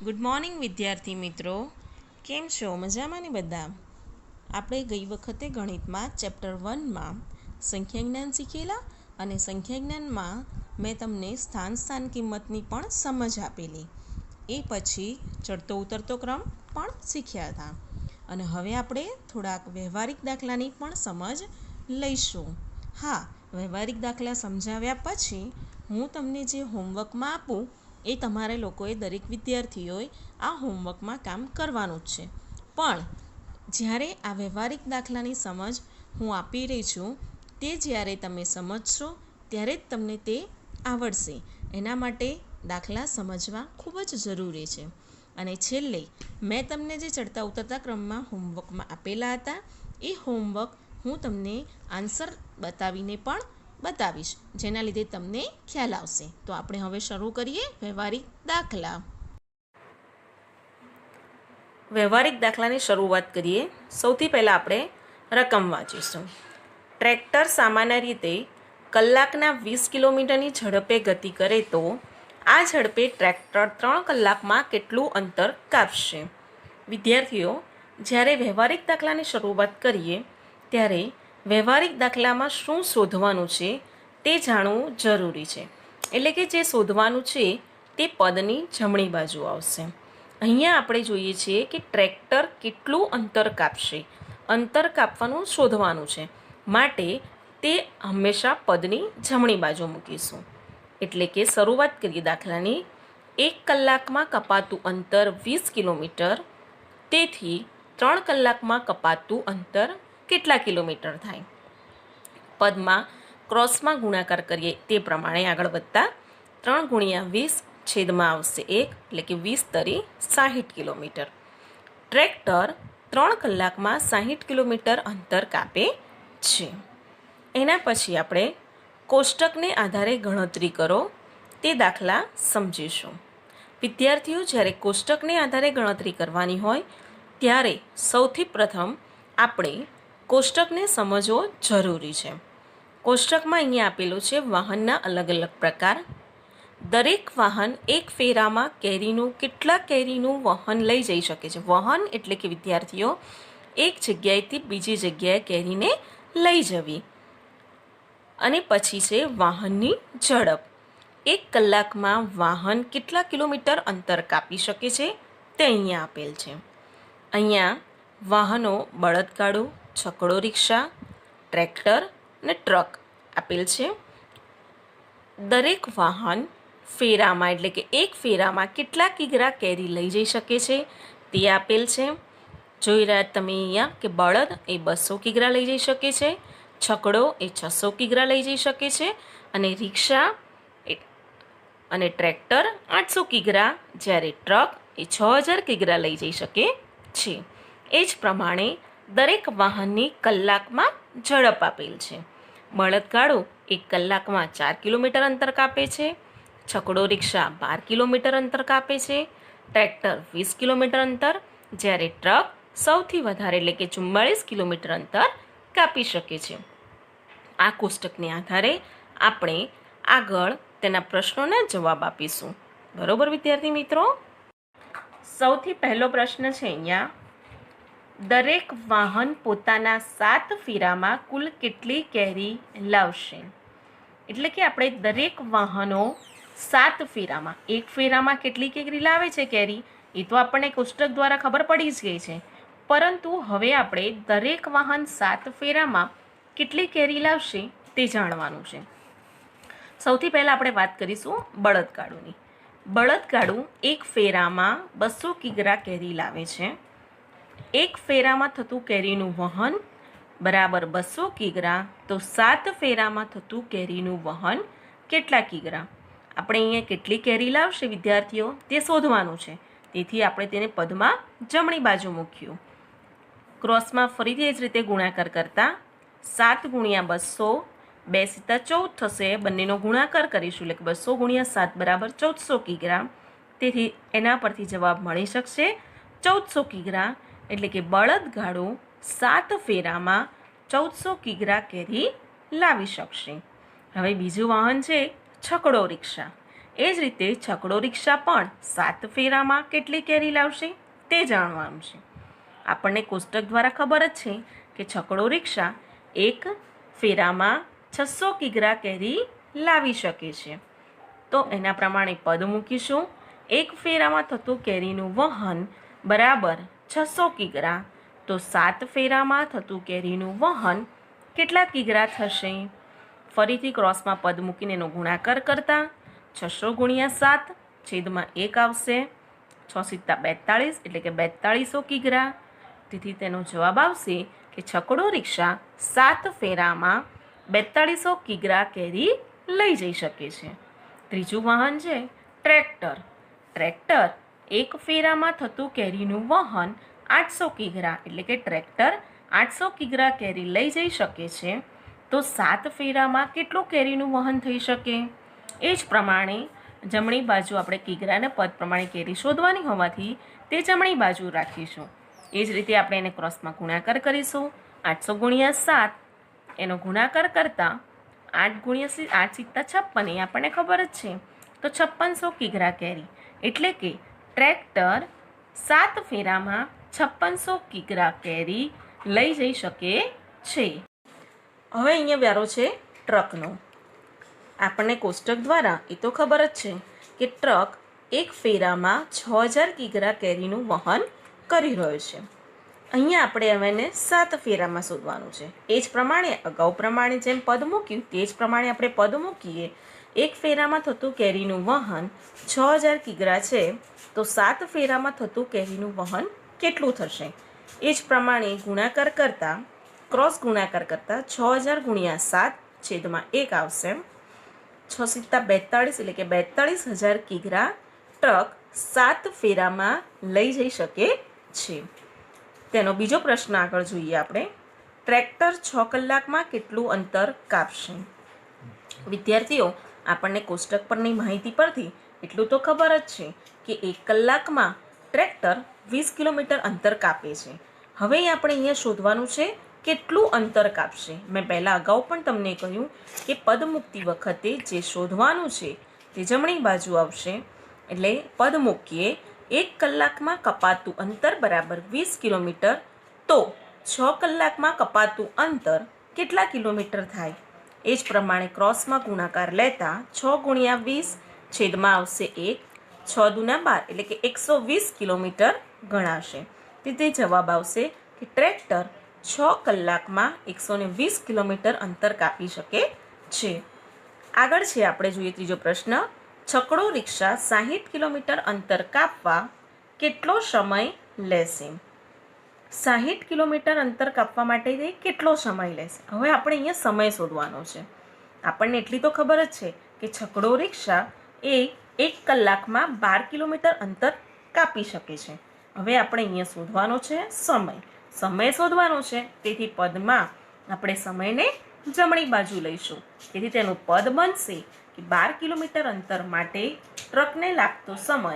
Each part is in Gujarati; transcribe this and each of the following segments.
ગુડ મોર્નિંગ વિદ્યાર્થી મિત્રો, કેમ છો? મજામાં ને બધા? આપણે ગઈ વખતે ગણિતમાં ચેપ્ટર 1માં સંખ્યા જ્ઞાન શીખેલા અને સંખ્યા જ્ઞાનમાં મેં તમને સ્થાન કિંમતની પણ સમજ આપેલી. એ પછી ચડતો ઉતરતો ક્રમ પણ શીખ્યા હતા. અને હવે આપણે થોડાક વ્યવહારિક દાખલાની પણ સમજ લઈશું. હા, વ્યવહારિક દાખલા સમજાવ્યા પછી હું તમને જે હોમવર્કમાં આપું એ તમારે લોકોએ દરેક વિદ્યાર્થીઓએ આ હોમવર્કમાં કામ કરવાનું જ છે. પણ જ્યારે આ વ્યવહારિક દાખલાની સમજ હું આપી રહી છું તે જ્યારે તમે સમજશો ત્યારે જ તમને તે આવડશે. એના માટે દાખલા સમજવા ખૂબ જ જરૂરી છે. અને છેલ્લે મેં તમને જે ચડતા ઉતરતા ક્રમમાં હોમવર્કમાં આપેલા હતા એ હોમવર્ક હું તમને આન્સર બતાવીને પણ બતાવીશ, જેના લીધે તમને ખ્યાલ આવશે. તો આપણે હવે શરૂ કરીએ વ્યવહારિક દાખલા. વ્યવહારિક દાખલાની શરૂઆત કરીએ. સૌથી પહેલાં આપણે રકમ વાંચીશું. ટ્રેક્ટર સામાન્ય રીતે કલાકના 20 કિલોમીટરની ઝડપે ગતિ કરે તો આ ઝડપે ટ્રેક્ટર 3 કલાકમાં કેટલું અંતર કાપશે? વિદ્યાર્થીઓ, જ્યારે વ્યવહારિક દાખલાની શરૂઆત કરીએ ત્યારે વ્યવહારિક દાખલામાં શું શોધવાનું છે તે જાણવું જરૂરી છે. એટલે કે જે શોધવાનું છે તે પદની જમણી બાજુ આવશે. અહીંયા આપણે જોઈએ છીએ કે ટ્રેક્ટર કેટલું અંતર કાપશે. અંતર કાપવાનું શોધવાનું છે, માટે તે હંમેશા પદની જમણી બાજુ મૂકીશું. એટલે કે શરૂઆત કરીએ દાખલાની. 1 કલાકમાં કપાતું અંતર 20 કિલોમીટર. તેથી 3 કલાકમાં કપાતું અંતર કેટલા કિલોમીટર થાય? પદમાં ક્રોસમાં ગુણાકાર કરીએ તે પ્રમાણે આગળ વધતા 3 ગુણ્યા 20 છેદમાં આવશે 1, એટલે કે 20 તરી 60 કિલોમીટર. ટ્રેક્ટર 3 કલાકમાં 60 કિલોમીટર અંતર કાપે છે. એના પછી આપણે કોષ્ટકને આધારે ગણતરી કરો તે દાખલા સમજીશું. વિદ્યાર્થીઓ, જ્યારે કોષ્ટકને આધારે ગણતરી કરવાની હોય ત્યારે સૌથી પ્રથમ આપણે કોષ્ટકને સમજવો જરૂરી છે. કોષ્ટકમાં અહીંયા આપેલું છે વાહનના અલગ અલગ પ્રકાર. દરેક વાહન એક ફેરામાં કેટલા કેરીનું વહન લઈ જઈ શકે છે. વહન એટલે કે વિદ્યાર્થીઓ એક જગ્યાએથી બીજી જગ્યાએ કેરીને લઈ જવી. અને પછી છે વાહનની ઝડપ. 1 કલાકમાં વાહન કેટલા કિલોમીટર અંતર કાપી શકે છે તે અહીંયા આપેલ છે. અહીંયા વાહનો બળદગાડું, છકડો રિક્ષા, ટ્રેક્ટર અને ટ્રક આપેલ છે. દરેક વાહન ફેરામાં એટલે કે એક ફેરામાં કેટલા કિગ્રા કેરી લઈ જઈ શકે છે તે આપેલ છે. જોઈ રહ્યા તમે અહીંયા કે બળદ એ 200 કિગ્રા લઈ જઈ શકે છે, છકડો એ 600 કિગ્રા લઈ જઈ શકે છે અને રિક્ષા અને ટ્રેક્ટર 800 કિગ્રા, જ્યારે ટ્રક એ 6000 કિગ્રા લઈ જઈ શકે છે. એ જ પ્રમાણે દરેક વાહનની કલાકમાં ઝડપ આપેલ છે. બળદગાડું 1 કલાકમાં 4 કિલોમીટર અંતર કાપે છે, છકડો રિક્ષા 12 કિલોમીટર અંતર કાપે છે, ટ્રેક્ટર 20 કિલોમીટર અંતર, જ્યારે ટ્રક સૌથી વધારે એટલે કે 44 કિલોમીટર અંતર કાપી શકે છે. આ કોષ્ટકને આધારે આપણે આગળ તેના પ્રશ્નોના જવાબ આપીશું. બરોબર વિદ્યાર્થી મિત્રો? સૌથી પહેલો પ્રશ્ન છે અહીંયા, દરેક વાહન પોતાના 7 ફેરામાં કુલ કેટલી કેરી લાવશે? એટલે કે આપણે દરેક વાહનો 7 ફેરામાં, એક ફેરામાં કેટલી કેરી લાવે છે કેરી એ તો આપણને કોષ્ટક દ્વારા ખબર પડી જ ગઈ છે. પરંતુ હવે આપણે દરેક વાહન 7 ફેરામાં કેટલી કેરી લાવશે તે જાણવાનું છે. સૌથી પહેલાં આપણે વાત કરીશું બળદગાડુની. બળદગાડું એક ફેરામાં 200 કિગ્રા કેરી લાવે છે. એક ફેરામાં થતું કેરીનું વહન બરાબર 200 કિગ્રા, તો 7 ફેરામાં થતું કેરીનું વહન કેટલા કિગ્રા? આપણે અહીંયા કેટલી કેરી લાવશે વિદ્યાર્થીઓ તે શોધવાનું છે. તેથી આપણે તેને પદમાં જમણી બાજુ મૂક્યું. ક્રોસમાં ફરીથી એ જ રીતે ગુણાકાર કરતા 7 ગુણ્યા 200, 2 સીતા 14 થશે. બંનેનો ગુણાકાર કરીશું એટલે કે 200 ગુણ્યા 7 બરાબર 1400 કિગ્રા. તેથી એના પરથી જવાબ મળી શકશે 1400 કિગ્રા. એટલે કે બળદગાડું 7 ફેરામાં 1400 કિગ્રા કેરી લાવી શકશે. હવે બીજું વાહન છે છકડો રિક્ષા. એ જ રીતે છકડો રિક્ષા પણ 7 ફેરામાં કેટલી કેરી લાવશે તે જાણવાનું છે. આપણને કોષ્ટક દ્વારા ખબર જ છે કે છકડો રિક્ષા એક ફેરામાં 600 કિગ્રા કેરી લાવી શકે છે. તો એના પ્રમાણે પદ મૂકીશું. એક ફેરામાં થતું કેરીનું વહન બરાબર 600 કિગ્રા. તો 7 ફેરામાં થતું કેરીનું વહન કેટલા કિગ્રા થશે? ફરીથી ક્રોસમાં પદ મૂકીને એનો ગુણાકાર કરતા 600 ગુણ્યા 7 છેદમાં 1 આવશે. 6 × 42 એટલે કે 4200 કિગ્રા. તેથી તેનો જવાબ આવશે કે છકડો રિક્ષા 7 ફેરામાં 4200 કિગ્રા કેરી લઈ જઈ શકે છે. ત્રીજું વાહન છે ટ્રેક્ટર. ટ્રેક્ટર એક ફેરામાં થતું કેરીનું વહન 800 કિગ્રા એટલે કે ટ્રેક્ટર 800 કિગ્રા કેરી લઈ જઈ શકે છે. તો 7 ફેરામાં કેટલું કેરીનું વહન થઈ શકે? એ જ પ્રમાણે જમણી બાજુ આપણે કિગ્રાને પદ પ્રમાણે કેરી શોધવાની હોવાથી તે જમણી બાજુ રાખીશું. એ જ રીતે આપણે એને ક્રોસમાં ગુણાકાર કરીશું. 800 ગુણ્યા 7 એનો ગુણાકાર કરતા 8 ગુણ્યા 8 × 56 એ આપણને ખબર જ છે. તો 5600 કિગ્રા કેરી એટલે કે ટ્રેક્ટર 7 ફેરામાં 5600 કિગ્રા કેરી લઈ જઈ શકે છે. હવે અહીંયા વ્યારો છે ટ્રકનો. આપણને કોષ્ટક દ્વારા એ તો ખબર જ છે કે ટ્રક એક ફેરામાં 6000 કિગ્રા કેરીનું વહન કરી રહ્યો છે. અહીંયા આપણે હવે એને 7 ફેરામાં શોધવાનું છે. એ જ પ્રમાણે અગાઉ પ્રમાણે જેમ પદ મૂક્યું તે જ પ્રમાણે આપણે પદ મૂકીએ. એક ફેરામાં થતું કેરીનું વહન 6000 કિગ્રા છે. તો 7 ફેરામાં થતું કેરીનું વહન કેટલું થશે? એ જ પ્રમાણે ગુણાકાર કરતા ક્રોસ ગુણાકાર કરતા 6000 ગુણ્યા 7 છેદમાં 1 આવશે. 6 × 42 એટલે કે 42000 કિગ્રા ટ્રક 7 ફેરામાં લઈ જઈ શકે છે. તેનો બીજો પ્રશ્ન આગળ જોઈએ આપણે. ટ્રેક્ટર 6 કલાકમાં કેટલું અંતર કાપશે? વિદ્યાર્થીઓ, આપણને કોષ્ટક પરની માહિતી પરથી એટલું તો ખબર જ છે કે 1 કલાકમાં ટ્રેક્ટર 20 કિલોમીટર અંતર કાપે છે. હવે આપણે અહીંયા શોધવાનું છે કેટલું અંતર કાપશે. મેં પહેલાં અગાઉ પણ તમને કહ્યું કે પદ મૂકતી વખતે જે શોધવાનું છે તે જમણી બાજુ આવશે. એટલે પદ મૂકીએ. 1 કલાકમાં કપાતું અંતર બરાબર 20 કિલોમીટર. તો 6 કલાકમાં કપાતું અંતર કેટલા કિલોમીટર થાય? એ જ પ્રમાણે ક્રોસમાં ગુણાકાર લેતા 6 ગુણ્યા 20 છેદમાં આવશે 1. 6 દૂના 12 એટલે કે 120 કિલોમીટર ગણાશે. તેથી જવાબ આવશે કે ટ્રેક્ટર 6 કલાકમાં 120 કિલોમીટર અંતર કાપી શકે છે. આગળ છે આપણે જોઈએ ત્રીજો પ્રશ્ન. છકડો રિક્ષા 60 કિલોમીટર અંતર કાપવા કેટલો સમય લેશે? 60 કિલોમીટર અંતર કાપવા માટે તે કેટલો સમય લેશે? હવે આપણે અહીંયા સમય શોધવાનો છે. આપણને એટલી તો ખબર જ છે કે છકડો રિક્ષા એ 1 કલાકમાં 12 કિલોમીટર અંતર કાપી શકે છે. હવે આપણે અહીંયા શોધવાનો છે સમય. સમય શોધવાનો છે. તેથી પદમાં આપણે સમયને જમણી બાજુ લઈશું. તેથી તેનું પદ બનશે કે 12 કિલોમીટર અંતર માટે ટ્રકને લાગતો સમય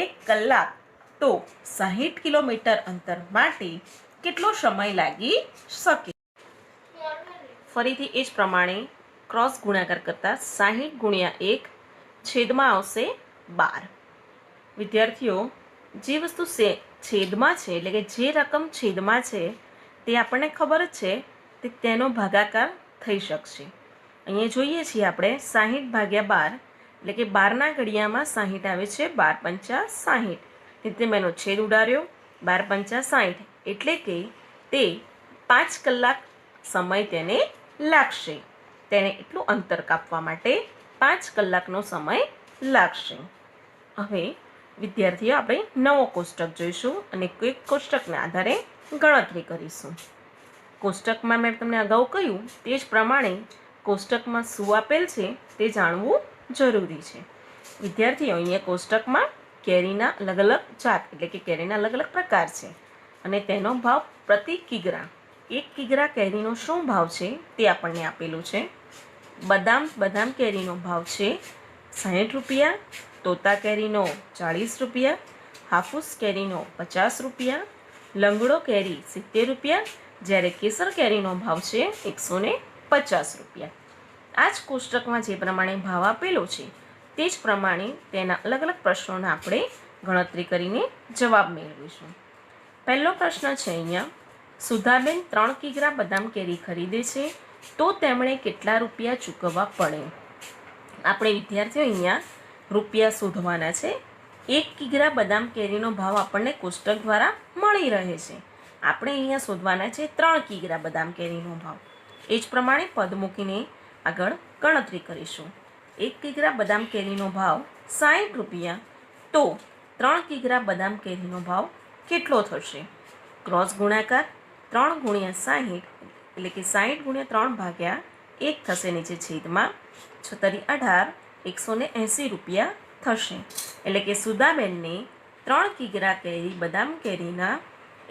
1 કલાક. તો 60 કિલોમીટર અંતર માટે કેટલો સમય લાગી શકે? ફરીથી એ જ પ્રમાણે ક્રોસ ગુણાકાર કરતા 60 ગુણ્યા 1 છેદમાં આવશે 12. વિદ્યાર્થીઓ, જે વસ્તુ છેદમાં છે એટલે કે જે રકમ છેદમાં છે તે આપણને ખબર જ છે કે તેનો ભાગાકાર થઈ શકશે. અહીંયા જોઈએ છીએ આપણે 60 ભાગ્યા 12 એટલે કે 12ના ઘડિયામાં 60 આવે છે. 12 × 5 = 60. તેથી મેં એનો છેદ ઉડાડ્યો. 12 × 5 = 60 એટલે કે તે 5 કલાક સમય તેને લાગશે. તેને એટલું અંતર કાપવા માટે 5 કલાકનો સમય લાગશે. હવે વિદ્યાર્થીઓ, આપણે નવો કોષ્ટક જોઈશું અને કોઈ કોષ્ટકના આધારે ગણતરી કરીશું. કોષ્ટકમાં મેં તમને અગાઉ કહ્યું તે જ પ્રમાણે કોષ્ટકમાં શું આપેલ છે તે જાણવું જરૂરી છે. વિદ્યાર્થીઓ, અહીંયા કોષ્ટકમાં કેરીના અલગ અલગ જાત એટલે કે કેરીના અલગ અલગ પ્રકાર છે અને તેનો ભાવ પ્રતિ કિગ્રા. 1 કિગ્રા કેરીનો શું ભાવ છે તે આપણને આપેલું છે. બદામ કેરીનો ભાવ છે 60 રૂપિયા. તોતા કેરીનો 40 રૂપિયા. હાફૂસ કેરીનો 50 રૂપિયા. લંગડો કેરી 70 રૂપિયા. જ્યારે કેસર કેરીનો ભાવ છે 150 રૂપિયા. આ જ કોષ્ટકમાં જે પ્રમાણે ભાવ આપેલો છે તે જ પ્રમાણે તેના અલગ અલગ પ્રશ્નોના આપણે ગણતરી કરીને જવાબ મેળવીશું. પહેલો પ્રશ્ન છે અહીંયા, સુધાબેન 3 કિગ્રા બદામ કેરી ખરીદે છે તો તેમણે કેટલા રૂપિયા ચૂકવવા પડે? આપણે વિદ્યાર્થીઓ અહીંયા રૂપિયા શોધવાના છે. 1 કિગ્રા બદામ કેરીનો ભાવ આપણને કોષ્ટક દ્વારા મળી રહે છે. આપણે અહીંયા શોધવાના છે 3 કિગ્રા બદામ કેરીનો ભાવ. એ જ પ્રમાણે પદ મૂકીને આગળ ગણતરી કરીશું. 1 કિગ્રા બદામ કેરીનો ભાવ 60 રૂપિયા, તો 3 કિગ્રા બદામ કેરીનો ભાવ કેટલો થશે? ક્રોસ ગુણાકાર 3 ગુણ્યા 60 એટલે કે 60 ગુણ્યા 3 ભાગ્યા 1 થશે, નીચે છેદમાં 6 18 180 રૂપિયા થશે. એટલે કે સુધાબેનને 3 કિગ્રા કેરી બદામ કેરીના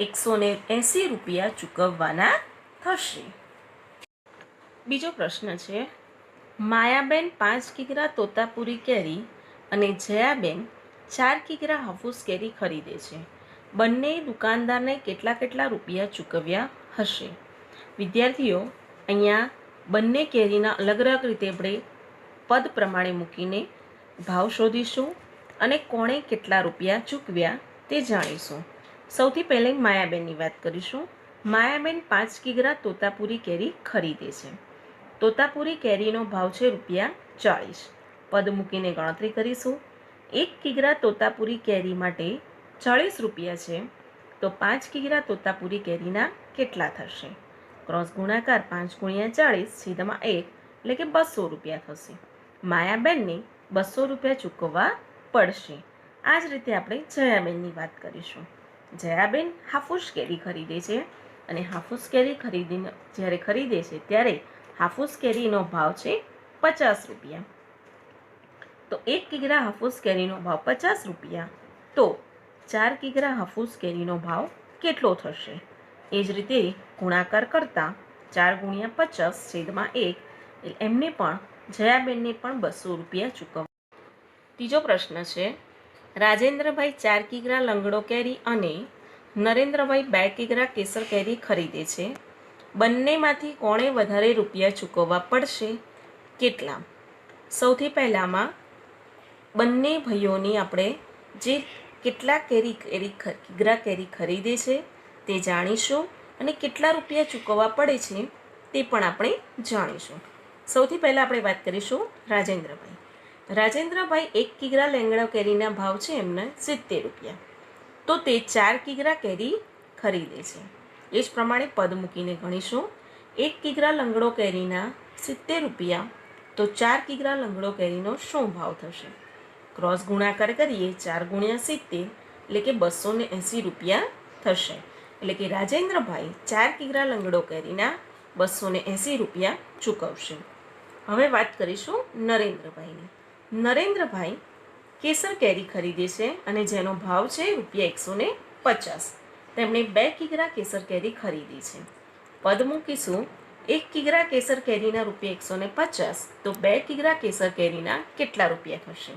180 રૂપિયા ચૂકવવાના થશે. બીજો પ્રશ્ન છે, માયાબેન 5 કિગ્રા તોતાપુરી કેરી અને જયાબેન 4 કિગ્રા હાફૂસ કેરી ખરીદે છે. બંને દુકાનદારને કેટલા રૂપિયા ચૂકવ્યા હશે? વિદ્યાર્થીઓ, અહીંયા બંને કેરીના અલગ અલગ રીતે આપણે પદ પ્રમાણે મૂકીને ભાવ શોધીશું અને કોણે કેટલા રૂપિયા ચૂકવ્યા તે જાણીશું. સૌથી પહેલાં માયાબેનની વાત કરીશું. માયાબેન 5 કિગ્રા તોતાપુરી કેરી ખરીદે છે. તોતાપુરી કેરીનો ભાવ છે ₹40. પદ મૂકીને ગણતરી કરીશું. 1 કિગ્રા તોતાપુરી કેરી માટે 40 રૂપિયા છે, તો 5 કિગ્રા તોતાપુરી કેરીના કેટલા થશે? ક્રોસ ગુણાકાર 5 ગુણ્યા 40 છેદમાં 1 એટલે કે 200 રૂપિયા થશે. માયાબેનને 200 રૂપિયા ચૂકવવા પડશે. આ જ રીતે આપણે જયાબેનની વાત કરીશું. જયાબેન હાફૂસ કેરી ખરીદે છે અને હાફૂસ કેરી જ્યારે ખરીદે છે ત્યારે હાફૂસ કેરીનો ભાવ છે 50 રૂપિયા. તો 1 કિગ્રા હાફૂસ કેરીનો ભાવ 50 રૂપિયા, તો 4 કિગ્રા હાફૂસ કેરીનો ભાવ કેટલો થશે? એ જ રીતે ગુણાકાર કરતા 4 ગુણ્યા 50 છેદમાં 1 એમને પણ જયાબેનને પણ 200 રૂપિયા ચૂકવવા. ત્રીજો પ્રશ્ન છે, રાજેન્દ્રભાઈ 4 કિગ્રા લંગડો કેરી અને નરેન્દ્રભાઈ 2 કિગ્રા કેસર કેરી ખરીદે છે. બંનેમાંથી કોણે વધારે રૂપિયા ચૂકવવા પડશે? કેટલા? સૌથી પહેલાંમાં બંને ભાઈઓની આપણે જે કેટલા કિગ્રા કેરી ખરીદે છે તે જાણીશું અને કેટલા રૂપિયા ચૂકવવા પડે છે તે પણ આપણે જાણીશું. સૌથી પહેલાં આપણે વાત કરીશું રાજેન્દ્રભાઈ. રાજેન્દ્રભાઈ 1 કિગ્રા લેંગડો કેરીના ભાવ છે એમને 70 રૂપિયા, તો તે 4 કિગ્રા કેરી ખરીદે છે. એ જ પ્રમાણે પદ મૂકીને ગણીશું. 1 કિગ્રા લંગડો કેરીના 70 રૂપિયા, તો 4 કિગ્રા લંગડો કેરીનો શું ભાવ થશે? ક્રોસ ગુણાકાર કરીએ 4 ગુણ્યા 70 એટલે કે 280 રૂપિયા થશે. એટલે કે રાજેન્દ્રભાઈ 4 કિગ્રા લંગડો કેરીના 280 રૂપિયા ચૂકવશે. હવે વાત કરીશું નરેન્દ્રભાઈની. નરેન્દ્રભાઈ કેસર કેરી ખરીદે છે અને જેનો ભાવ છે ₹150. તેમણે 2 કિગ્રા કેસર કેરી ખરીદી છે. પદ મૂકીશું. 1 કિગ્રા કેસર કેરીના ₹150, તો 2 કિગ્રા કેસર કેરીના કેટલા રૂપિયા થશે?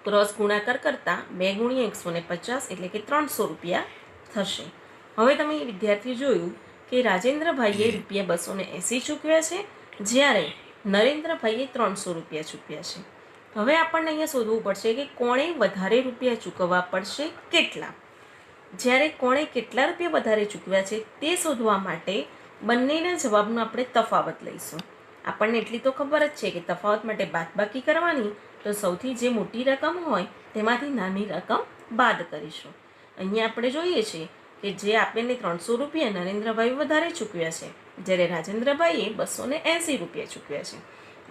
ક્રોસ ગુણાકાર કરતા 2 ગુણ્યા 150 એટલે કે 300 રૂપિયા થશે. હવે તમે વિદ્યાર્થી જોયું કે રાજેન્દ્રભાઈએ ₹280 ચૂકવ્યા છે, જ્યારે નરેન્દ્રભાઈએ 300 રૂપિયા ચૂકવ્યા છે. હવે આપણને અહીંયા શોધવું પડશે કે કોણે વધારે રૂપિયા ચૂકવવા પડશે, કેટલા? જ્યારે કોણે કેટલા રૂપિયા વધારે ચૂકવ્યા છે તે શોધવા માટે બંનેના જવાબનો આપણે તફાવત લઈશું. આપણને એટલી તો ખબર જ છે કે તફાવત માટે બાદબાકી કરવાની, તો સૌથી જે મોટી રકમ હોય તેમાંથી નાની રકમ બાદ કરીશું. અહીંયા આપણે જોઈએ છીએ કે જે આપણને 300 રૂપિયા નરેન્દ્રભાઈ વધારે ચૂકવ્યા છે, જ્યારે રાજેન્દ્રભાઈએ 280 રૂપિયા ચૂકવ્યા છે.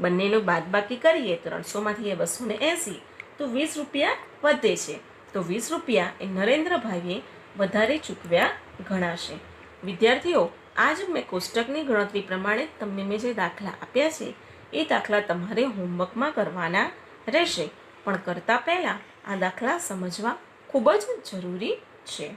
બંનેનું બાદબાકી કરીએ 300માંથી એ 280, તો 20 રૂપિયા વધે છે. તો 20 રૂપિયા એ નરેન્દ્રભાઈએ વધારે ચૂકવ્યા ગણાશે. વિદ્યાર્થીઓ, આજ મેં કોષ્ટકની ગણતરી પ્રમાણે તમને મેં જે દાખલા આપ્યા છે એ દાખલા તમારે હોમવર્કમાં કરવાના રહેશે, પણ કરતાં પહેલાં આ દાખલા સમજવા ખૂબ જ જરૂરી છે.